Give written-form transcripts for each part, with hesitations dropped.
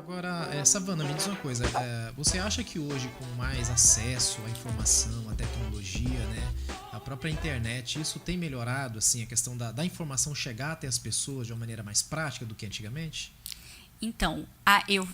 Agora, Savana, me diz uma coisa. Você acha que hoje, com mais acesso à informação, à tecnologia, né, a própria internet, isso tem melhorado assim, a questão da informação chegar até as pessoas de uma maneira mais prática do que antigamente? Então,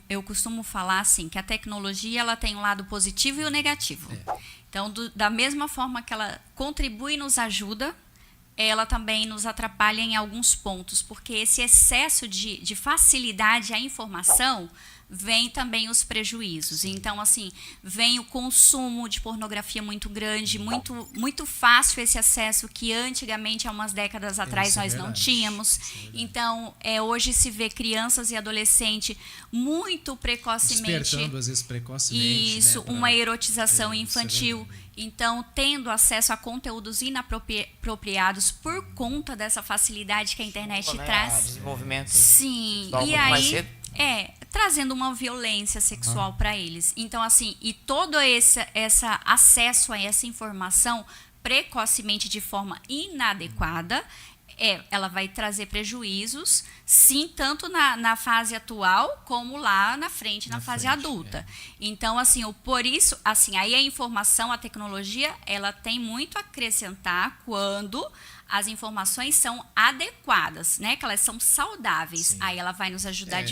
eu costumo falar assim, que a tecnologia ela tem um lado positivo e o negativo. Então, da mesma forma que ela contribui e nos ajuda, ela também nos atrapalha em alguns pontos, porque esse excesso de facilidade à informação vem também os prejuízos. Então, assim, vem o consumo de pornografia muito grande, muito fácil esse acesso que antigamente, há umas décadas atrás, nós não tínhamos. Então, hoje se vê crianças e adolescentes muito precocemente... Despertando, às vezes, precocemente. Isso, né, uma erotização infantil. Então, tendo acesso a conteúdos inapropriados por conta dessa facilidade que a internet traz. Desenvolvimento. Sim, e aí trazendo uma violência sexual para eles. Então, assim, e todo esse acesso a essa informação precocemente de forma inadequada, ela vai trazer prejuízos, sim, tanto na fase atual como lá na frente, na fase adulta. Então, assim, por isso, assim, aí a informação, a tecnologia, ela tem muito a acrescentar quando as informações são adequadas, né? Que elas são saudáveis. Sim. Aí ela vai nos ajudar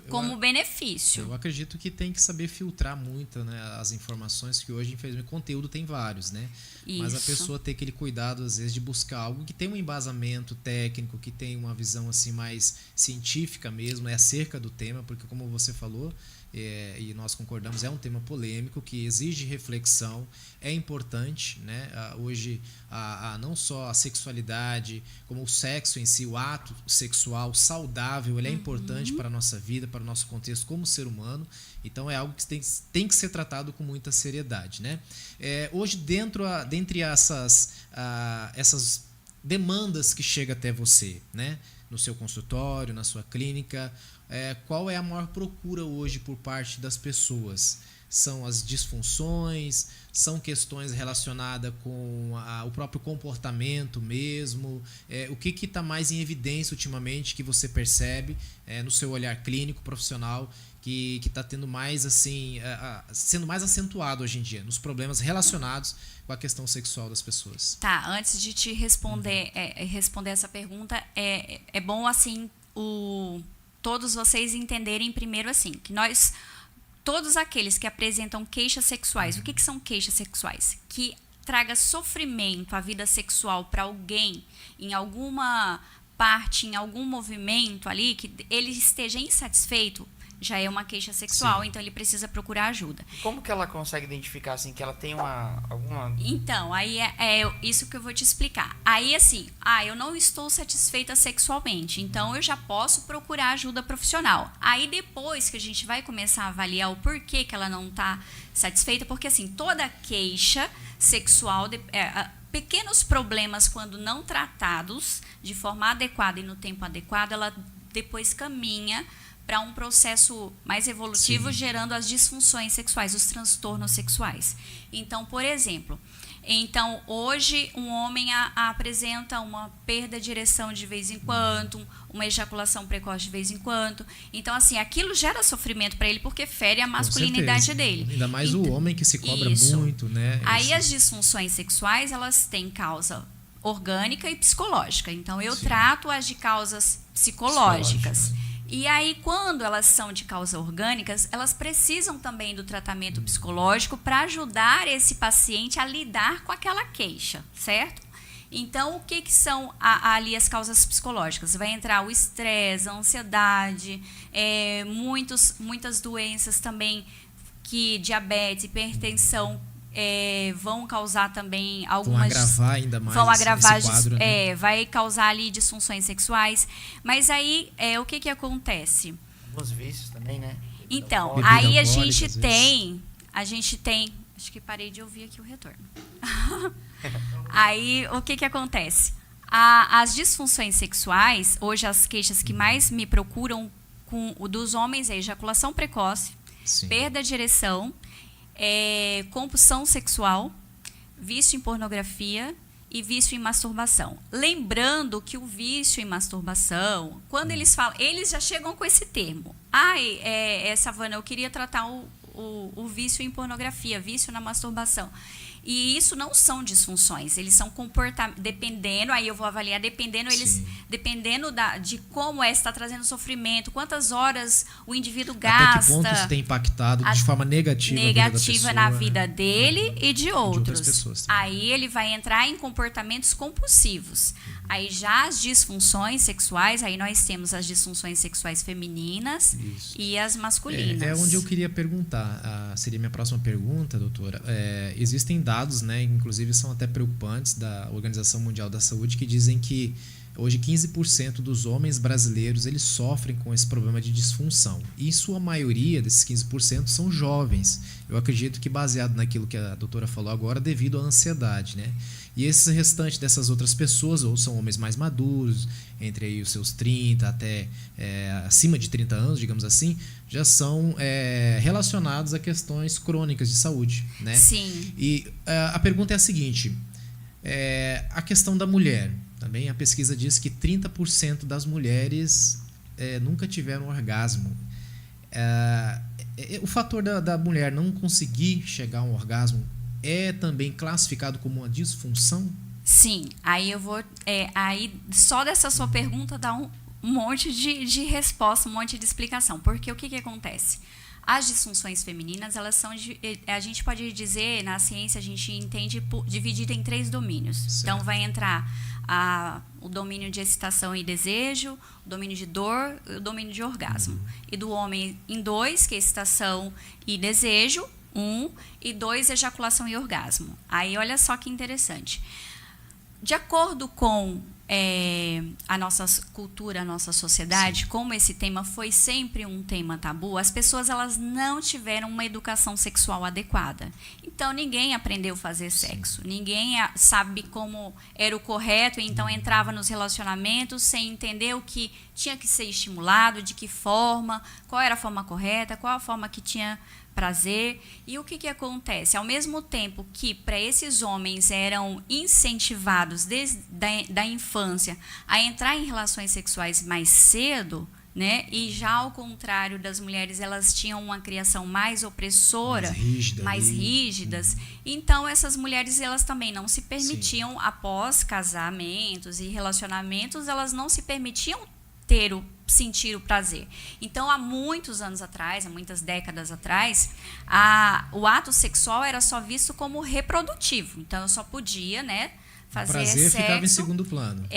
como benefício. Eu acredito que tem que saber filtrar muito, né, as informações, que hoje, infelizmente, conteúdo tem vários, né? Isso. Mas a pessoa ter aquele cuidado, às vezes, de buscar algo que tem um embasamento técnico, que tem uma visão assim mais científica mesmo, acerca do tema, porque, como você falou, e nós concordamos, é um tema polêmico que exige reflexão, é importante, né? Hoje, não só a sexualidade, como o sexo em si, o ato sexual saudável, ele é importante para a nossa vida, para o nosso contexto como ser humano. Então, é algo que tem que ser tratado com muita seriedade, né? Hoje, dentre essas demandas que chegam até você, né, no seu consultório, na sua clínica, qual é a maior procura hoje por parte das pessoas? São as disfunções? São questões relacionadas com o próprio comportamento mesmo? O que está mais em evidência ultimamente que você percebe no seu olhar clínico, profissional, que está tendo mais assim, sendo mais acentuado hoje em dia, nos problemas relacionados com a questão sexual das pessoas? Tá, antes de te responder, responder essa pergunta, é bom assim todos vocês entenderem primeiro assim, que todos aqueles que apresentam queixas sexuais, o que são queixas sexuais? Que traga sofrimento à vida sexual para alguém, em alguma parte, em algum movimento ali, que ele esteja insatisfeito, já é uma queixa sexual. Sim. Então ele precisa procurar ajuda. Como que ela consegue identificar assim que ela tem alguma... Então, aí é isso que eu vou te explicar. Aí assim, eu não estou satisfeita sexualmente, então eu já posso procurar ajuda profissional. Aí depois que a gente vai começar a avaliar o porquê que ela não está satisfeita, porque assim, toda queixa sexual, pequenos problemas quando não tratados de forma adequada e no tempo adequado, ela depois caminha para um processo mais evolutivo. Sim. Gerando as disfunções sexuais, os transtornos sexuais. Então, por exemplo, hoje um homem apresenta uma perda de ereção de vez em quando, uma ejaculação precoce de vez em quando. Então, assim, aquilo gera sofrimento para ele porque fere a masculinidade dele. Ainda mais o homem que se cobra muito, né? Aí as disfunções sexuais, elas têm causa orgânica e psicológica. Então, eu trato as de causas psicológicas. E aí, quando elas são de causa orgânicas, elas precisam também do tratamento psicológico para ajudar esse paciente a lidar com aquela queixa, certo? Então, o que são ali as causas psicológicas? Vai entrar o estresse, a ansiedade, muitas doenças também, que diabetes, hipertensão, vão causar também algumas... Vão agravar ainda mais esse quadro, né? Vai causar ali disfunções sexuais. Mas aí, o que acontece? Alguns vícios também, né? Então, aí a gente tem... Acho que parei de ouvir aqui o retorno. Aí, o que acontece? As disfunções sexuais, hoje as queixas que mais me procuram dos homens é ejaculação precoce, Sim. perda de ereção, compulsão sexual, vício em pornografia e vício em masturbação. Lembrando que o vício em masturbação, quando eles falam, eles já chegam com esse termo. Savana, eu queria tratar o vício em pornografia, vício na masturbação. E isso não são disfunções, eles são comportamentos, dependendo, aí eu vou avaliar, dependendo de como está trazendo sofrimento, quantas horas o indivíduo gasta. Até que ponto isso tem impactado de forma negativa na vida dele e de outras pessoas. Aí ele vai entrar em comportamentos compulsivos. Aí já as disfunções sexuais, aí nós temos as disfunções sexuais femininas e as masculinas. É onde eu queria perguntar, seria minha próxima pergunta, doutora. Existem dados, né, inclusive são até preocupantes, da Organização Mundial da Saúde, que dizem que hoje 15% dos homens brasileiros eles sofrem com esse problema de disfunção. E sua maioria desses 15% são jovens. Eu acredito que baseado naquilo que a doutora falou agora, devido à ansiedade, né? E esse restante dessas outras pessoas, ou são homens mais maduros, entre aí os seus 30 até acima de 30 anos, digamos assim, já são relacionados a questões crônicas de saúde, né? Sim. E a pergunta é a seguinte, a questão da mulher. Também a pesquisa diz que 30% das mulheres nunca tiveram orgasmo. O fator da mulher não conseguir chegar a um orgasmo é também classificado como uma disfunção? Sim, aí eu vou. Aí só dessa sua pergunta dá um monte de resposta, um monte de explicação. Porque o que acontece? As disfunções femininas, elas são. A gente pode dizer, na ciência, a gente entende dividida em 3 domínios. Certo. Então, vai entrar o domínio de excitação e desejo, o domínio de dor e o domínio de orgasmo. E do homem em 2, que é excitação e desejo, 1, e 2, ejaculação e orgasmo. Aí, olha só que interessante. De acordo com a nossa cultura, a nossa sociedade, sim, como esse tema foi sempre um tema tabu, as pessoas elas não tiveram uma educação sexual adequada. Então, ninguém aprendeu a fazer sexo. Sim. Ninguém sabe como era o correto, então entrava nos relacionamentos sem entender o que tinha que ser estimulado, de que forma, qual era a forma correta, qual a forma que tinha prazer. E o que acontece? Ao mesmo tempo que para esses homens eram incentivados desde da infância a entrar em relações sexuais mais cedo, né? E já ao contrário das mulheres, elas tinham uma criação mais opressora, mais rígidas. Então essas mulheres elas também não se permitiam, sim, após casamentos e relacionamentos, elas não se permitiam sentir o prazer. Então, há muitos anos atrás, há muitas décadas atrás, o ato sexual era só visto como reprodutivo. Então, eu só podia, né, fazer prazer sexo. Ficava em segundo plano.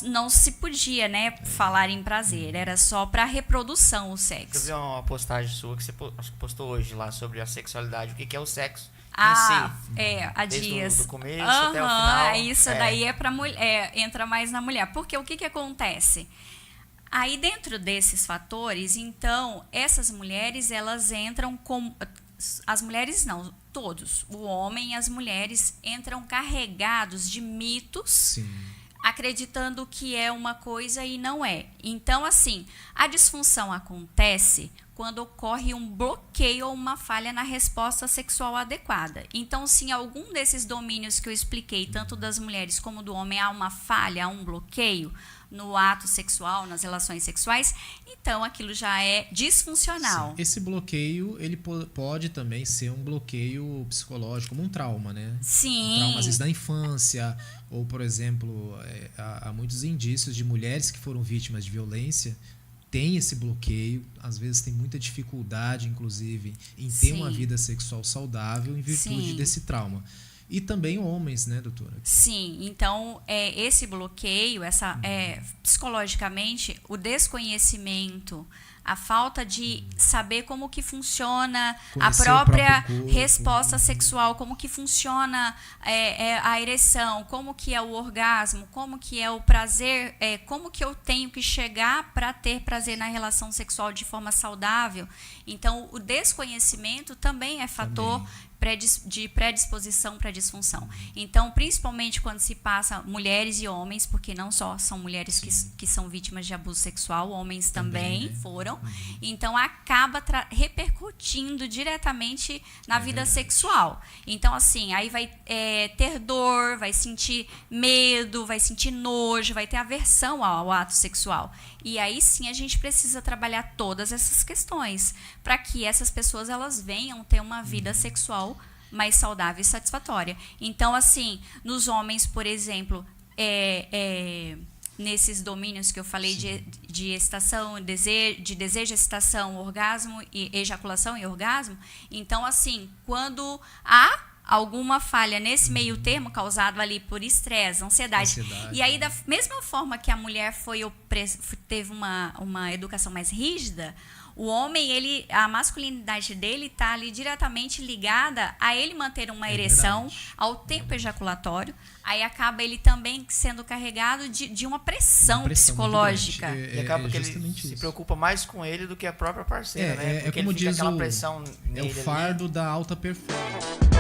Não se podia, né, falar em prazer. Era só para reprodução o sexo. Eu vi uma postagem sua que você postou hoje lá sobre a sexualidade. O que é o sexo? Há dias. Do começo até o final. Isso daí é para mulher, entra mais na mulher. Porque o que acontece? Aí, dentro desses fatores, então, essas mulheres, elas entram com... As mulheres não, todos. O homem e as mulheres entram carregados de mitos, sim, acreditando que é uma coisa e não é. Então, assim, a disfunção acontece quando ocorre um bloqueio ou uma falha na resposta sexual adequada. Então, se em algum desses domínios que eu expliquei, tanto das mulheres como do homem, há uma falha, há um bloqueio no ato sexual, nas relações sexuais, então aquilo já é disfuncional. Sim. Esse bloqueio, ele pode também ser um bloqueio psicológico, como um trauma, né? Sim. Um trauma, às vezes, da infância, ou, por exemplo, há muitos indícios de mulheres que foram vítimas de violência, tem esse bloqueio, às vezes tem muita dificuldade, inclusive, em ter, sim, uma vida sexual saudável em virtude, sim, desse trauma. E também homens, né, doutora? Sim, então esse bloqueio, psicologicamente, o desconhecimento, a falta de saber como que funciona a própria resposta sexual, como que funciona a ereção, como que é o orgasmo, como que é o prazer, como que eu tenho que chegar para ter prazer na relação sexual de forma saudável. Então, o desconhecimento também é fator de predisposição para disfunção. Então, principalmente quando se passa mulheres e homens, porque não só são mulheres que são vítimas de abuso sexual, homens também, né, foram. entendeu? Então acaba repercutindo diretamente na vida sexual. Então, assim, aí vai ter dor, vai sentir medo, vai sentir nojo, vai ter aversão ao ato sexual. E aí sim a gente precisa trabalhar todas essas questões para que essas pessoas elas venham ter uma vida sexual mais saudável e satisfatória. Então, assim, nos homens, por exemplo, nesses domínios que eu falei de excitação, de desejo, excitação, orgasmo, e ejaculação e orgasmo, então, assim, quando há alguma falha nesse meio termo causado ali por estresse, ansiedade. E aí, da mesma forma que a mulher teve uma educação mais rígida, o homem, a masculinidade dele está ali diretamente ligada a ele manter uma ereção, ao tempo ejaculatório. Aí acaba ele também sendo carregado de uma pressão psicológica. E acaba que ele se preocupa mais com ele do que a própria parceira, né? Porque como ele fica diz aquela pressão nele. É o fardo da alta performance.